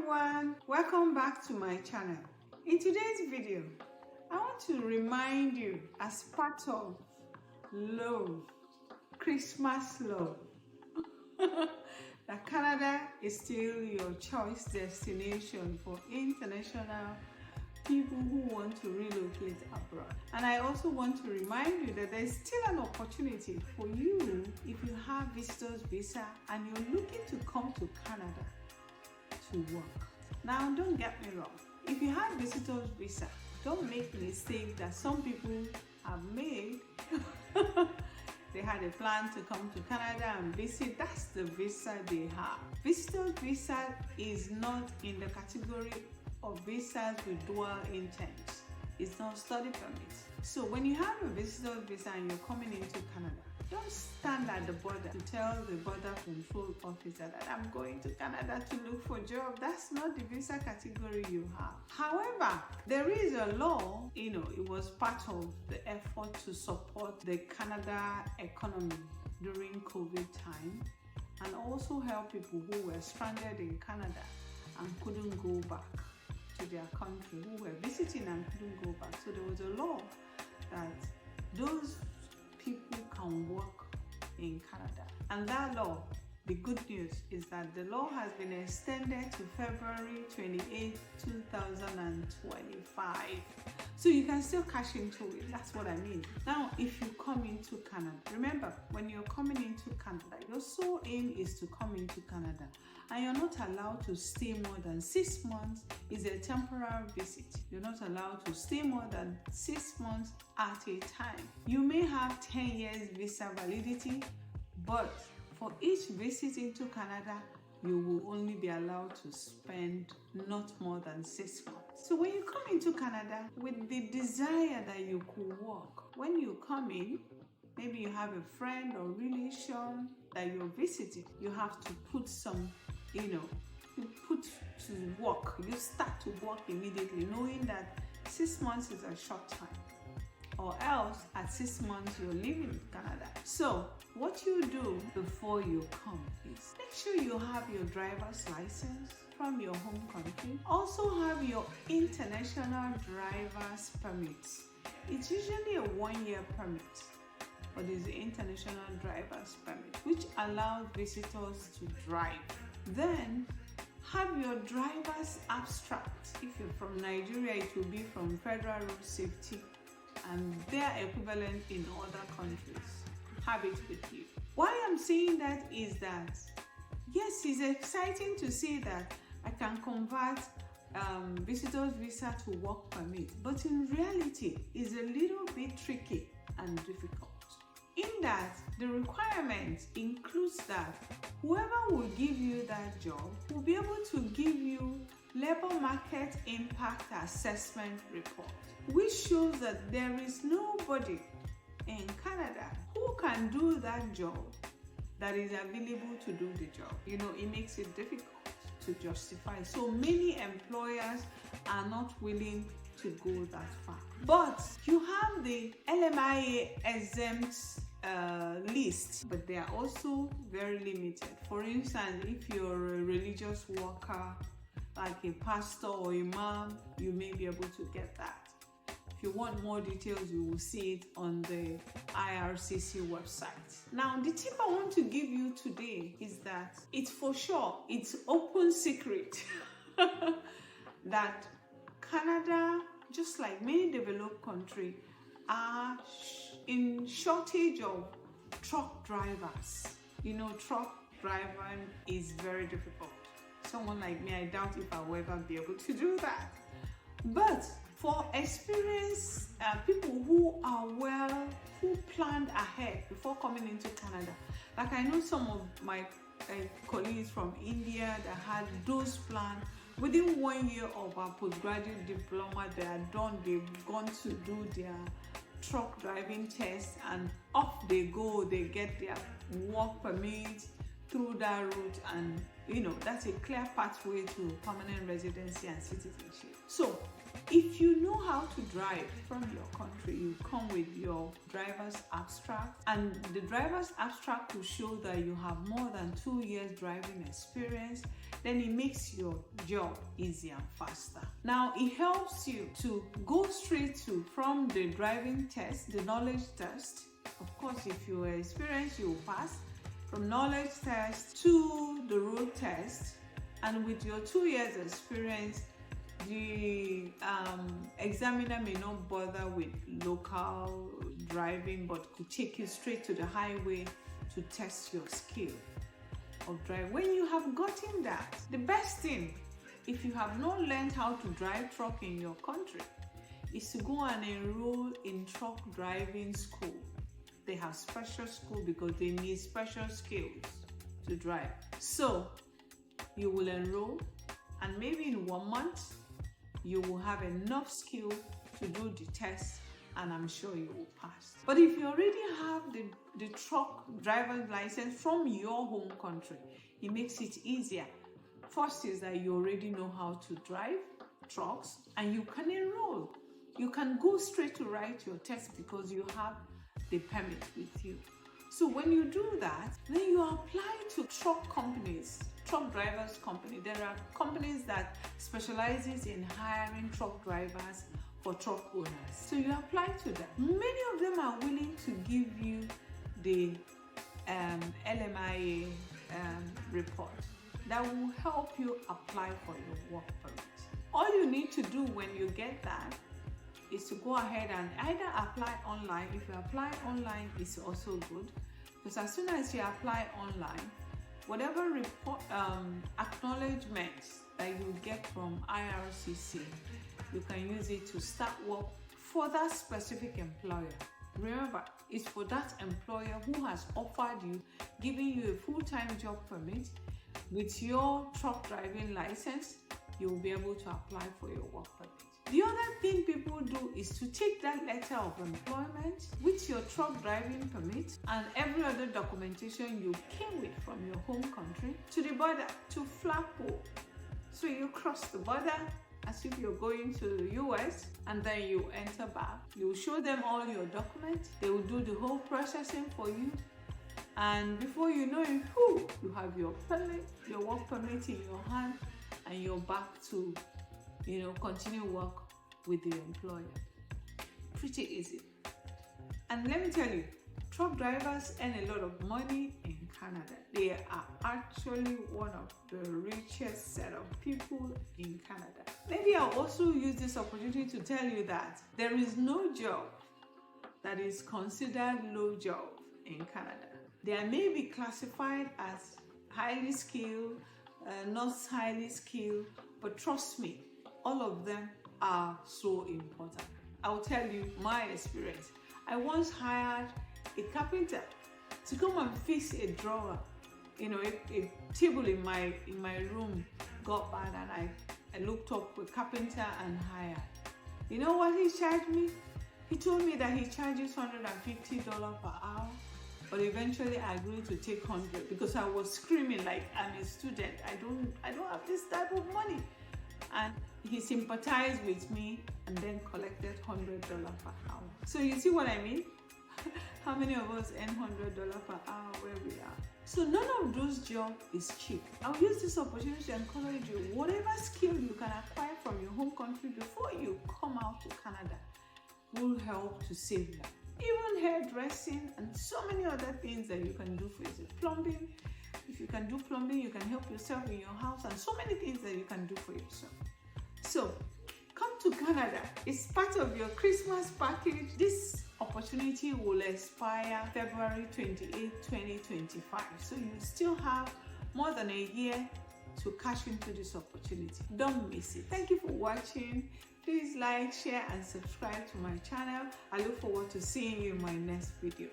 everyone, welcome back to my channel. In today's video, I want to remind you as part of love, Christmas love, that Canada is still your choice destination for international people who want to relocate abroad. And I also want to remind you that there's still an opportunity for you if you have visitor's visa and you're looking to come to Canada to work. Now, don't get me wrong. If you have visitor's visa, don't make the mistake that some people have made. They had a plan to come to Canada and visit. That's the visa they have. Visitor's visa is not in the category of visas with dual intent. It's not study permit. So when you have a visitor's visa and you're coming into Canada, don't stand at the border to tell the border control officer that I'm going to Canada to look for a job. That's not the visa category you have. However, there is a law, it was part of the effort to support the Canada economy during COVID time and also help people who were stranded in Canada and couldn't go back to their country, who were visiting and couldn't go back. So there was a law that those people can work in Canada. And that law, the good news is that the law has been extended to February 28, 2025. So you can still cash into it. That's what I mean. Now, if you come into Canada, remember, when you're coming into Canada, your sole aim is to come into Canada. And you're not allowed to stay more than 6 months. It's a temporary visit. You're not allowed to stay more than 6 months at a time. You may have 10 years visa validity, but for each visit into Canada, you will only be allowed to spend not more than 6 months. So when you come into Canada with the desire that you could work, when you come in, maybe you have a friend or relation that you're visiting, you have to put some, you put to work. You start to work immediately, knowing that 6 months is a short time. Or else, at 6 months, you're leaving Canada. So, what you do before you come is make sure you have your driver's license from your home country. Also have your international driver's permit. It's usually a 1-year permit, but it's the international driver's permit, which allows visitors to drive. Then, have your driver's abstract. If you're from Nigeria, it will be from Federal Road Safety and their equivalent in other countries. Have it with you. Why I'm saying that is that, yes, it's exciting to say that I can convert visitor's visa to work permit, but in reality, it's a little bit tricky and difficult. In that, the requirement includes that whoever will give you that job will be able to give you labor market impact assessment report, which shows that there is nobody in Canada who can do that job that is available to do the job. It makes it difficult to justify. So many employers are not willing to go that far. But you have the LMIA exempt list, but they are also very limited. For instance, if you're a religious worker, like a pastor or imam, you may be able to get that. If you want more details, you will see it on the IRCC website. Now, the tip I want to give you today is that it's for sure, it's open secret that Canada, just like many developed countries, are in shortage of truck drivers. Truck driving is very difficult. Someone like me, I doubt if I'll ever be able to do that. But for experienced people who planned ahead before coming into Canada, like I know some of my colleagues from India that had those plans. Within 1 year of our postgraduate diploma, they are done. They've gone to do their truck driving test and off they go. They get their work permit through that route, and that's a clear pathway to permanent residency and citizenship. So If you know how to drive from your country, you come with your driver's abstract, and the driver's abstract will show that you have more than 2 years driving experience, then it makes your job easier and faster. Now, it helps you to go straight to, from the driving test, the knowledge test. Of course, if you are experienced, you will pass. From knowledge test to the road test, and with your 2 years experience, the examiner may not bother with local driving, but could take you straight to the highway to test your skill of driving. When you have gotten that, the best thing, if you have not learned how to drive truck in your country, is to go and enroll in truck driving school. They have special school because they need special skills to drive. So you will enroll, and maybe in 1 month, you will have enough skill to do the test, and I'm sure you will pass. But if you already have the truck driver's license from your home country, it makes it easier. First is that you already know how to drive trucks, and you can enroll. You can go straight to write your test because you have the permit with you. So when you do that, then you apply to truck companies, truck drivers company. There are companies that specializes in hiring truck drivers for truck owners. So you apply to them. Many of them are willing to give you the LMIA report that will help you apply for your work permit. All you need to do when you get that is to go ahead and either apply online. If you apply online, it's also good, because as soon as you apply online, whatever report acknowledgements that you get from IRCC, you can use it to start work for that specific employer. Remember, it's for that employer who has offered you, giving you a full-time job permit. With your truck driving license, you will be able to apply for your work permit. The other thing people do is to take that letter of employment with your truck driving permit and every other documentation you came with from your home country to the border, to Flagpole. So you cross the border as if you're going to the US, and then you enter back. You show them all your documents. They will do the whole processing for you. And before you know it, you have your permit, your work permit in your hand, and you're back to continue work with the employer. Pretty easy. And let me tell you, truck drivers earn a lot of money in Canada. They are actually one of the richest set of people in Canada. Maybe I'll also use this opportunity to tell you that there is no job that is considered low job in Canada. They may be classified as highly skilled, not highly skilled, but trust me, all of them are so important. I will tell you my experience. I once hired a carpenter to come and fix a drawer. A table in my room got bad, and I looked up a carpenter and hired. You know what he charged me? He told me that he charges $150 per hour, but eventually I agreed to take $100 because I was screaming like, I'm a student. I don't have this type of money. And he sympathized with me and then collected $100 per hour. So you see what I mean? How many of us earn $100 per hour where we are? So none of those jobs is cheap. I'll use this opportunity to encourage you, whatever skill you can acquire from your home country before you come out to Canada will help to save you. Even hairdressing and so many other things that you can do for yourself. Plumbing, if you can do plumbing, you can help yourself in your house, and so many things that you can do for yourself. So come to Canada. It's part of your Christmas package. This opportunity will expire February 28, 2025. So you still have more than a year to cash into this opportunity. Don't miss it. Thank you for watching. Please like, share, and subscribe to my channel. I look forward to seeing you in my next video.